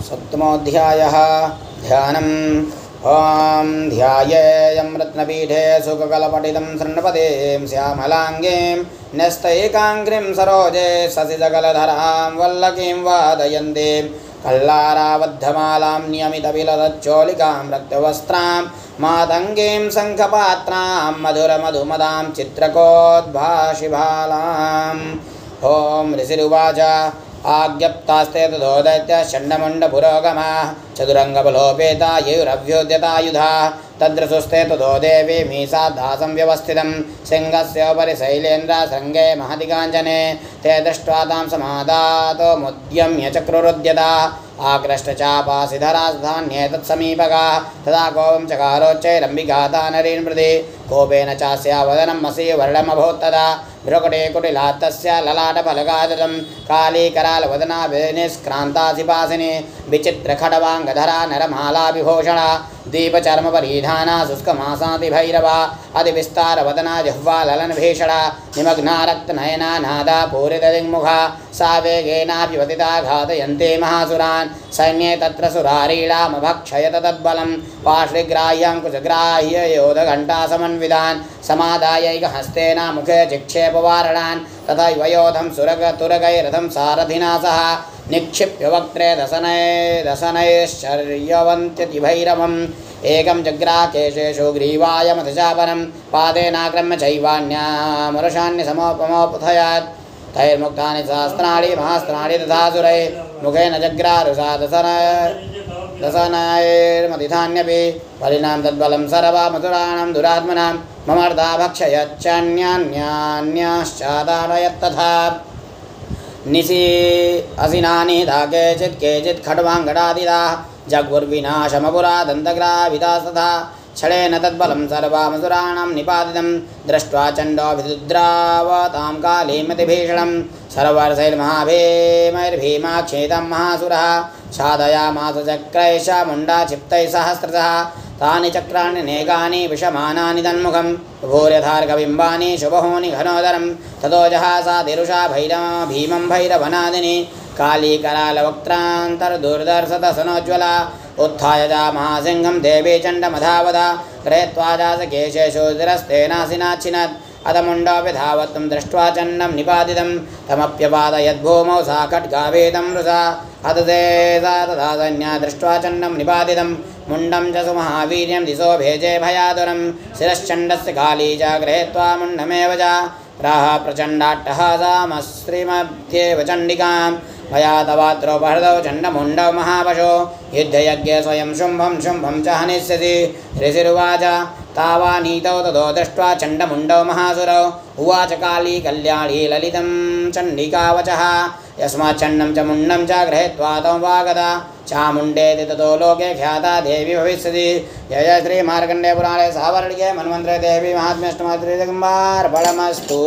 सप्तमोऽध्यायः ध्यानम्। ॐ ध्यायेयं रत्नपीठे सुखकलपटितं शृण्वतीं श्यामलाङ्गीं न्यस्तैकाङ्घ्रिं सरोजे शशिजगलधरां वल्लकीं वादयन्तीं कल्लाराबद्धमालां नियमितविलसच्चोलिकां रक्तवस्त्रां मातङ्गीं शङ्खपात्रां मधुरमधुमदां चित्रकोद्भाषिबालाम्। ॐ ऋषिरुवाच आज्ञप्तास्ते तदोदैत्य षण्डमुण्डपुरोगमाः चतुरङ्गबलोपेता ययुरभ्युद्यतायुधा तद्रसुस्ते तदो देवी मीसादासं व्यवस्थितं सिंहस्योपरि शैलेन्द्रशृङ्गे महति काञ्चने ते दृष्ट्वा तां समादातो मुद्यम्य चक्रुरुद्यता आकृष्टचापासिधराधान्येतत्समीपगाः तदा कोपं चकारोच्चैरम्बिका तानरीन् प्रति कोपेन चास्या वदनं मसीवर्णमभूत्तदा भ्रुकुटे कुटिलात्तस्य ललाटफलकादतं कालीकरालवदना निष्क्रान्तासिपासिनी विचित्रखडवाङ्गधरा नरमाला विभूषणा दीपचर्मपरिधाना शुष्कमासातिभैरवा अतिविस्तारवदना जिह्वा ललनभीषणा निमग्ना रक्तनयना नादा पूरितदिङ्मुखा सा वेगेनाभिवतिता घातयन्ते महासुरान् सैन्ये तत्र सुरारीणामभक्षयत तद्बलं पार्श्वग्राह्यङ्कुशग्राह्य योधघण्टासमन्वितान् समादायैकहस्तेन मुखे चिक्षेपवारणान् तथा युवयोधं सुरगतुरगैरथं सारथिना सह निक्षिप्य वक्त्रे दशनैश्चर्यवन्त्यतिभैरवम् एकं जग्राकेशेषु ग्रीवायमथचापनं पादेनाक्रम्य चैवान्यामरुषान्यसमोपमोपथयात् तैर्मुक्तानि सहस्राणि महास्त्राणि तथा सुरै मुखेन जग्रारुषा दशनैर्मतिथान्यपि बलिनां तद्बलं सर्वा मधुराणां दुरात्मनां ममर्धा भक्षयच्चान्यान्याश्चादानयत्तथा निशि असिनानि धा केचित् खड्वाङ्गडादिदाः जग्मुर्विनाशमपुरादन्तग्राविदास्तथा क्षणेन तद्बलं सर्वामसुराणां निपातितं दृष्ट्वा चण्डोऽभिद्रावतां कालीमतिभीषणं सर्वर्षैर्महाभीमैर्भीमाक्षेतं महासुरः साधयामास चक्रैषा चिप्तैः सहस्रशः तानि चक्राणि नेकानि विषमानानि तन्मुखं भूर्यथार्कबिम्बानि शुभहोनि घनोदरं ततो जहासादिरुषा भीमं भैरवनादिनी कालीकरालवक्त्रान्तर्दुर्दर्शदसनोज्ज्वला उत्थाय च महासिंहं देवी चण्डमधावदा गृहीत्वा जासकेशेषु शिरस्तेनासिनाच्छिनत् अधमुण्डोऽपि धावत्तं दृष्ट्वा चण्डं निपातितं तमप्यपादयद्भूमौ सा खड्गाभेदं रुषा हतते सा तथा सैन्या दृष्ट्वा चण्डं निपातितं मुण्डं च सुमहावीर्यं दिशो भेजे भयातुरं शिरश्चण्डस्य काली च गृहीत्वा मुण्डमेव च प्राह प्रचण्डाट्टहासामश्रीमध्येव चण्डिकां मया तवात्रोपहृतौ चण्डमुण्डौ महावशो युद्धयज्ञे स्वयं शुम्भं च हनिष्यसि ऋषिरुवाच तावानीतौ ततो दृष्ट्वा चण्डमुण्डौ महासुरौ उवाच काली कल्याणी ललितं चण्डिकावचः यस्माच्चण्डं च मुण्डं च गृहीत्वा तं वागता चामुण्डेति ततो लोके ख्याता देवी भविष्यति। जय जय श्रीमार्कण्डेय पुराणे सावर्णिके मन्वन्तरे देवी महात्म्यष्टमात्रिजगम्बार्पणमस्तु।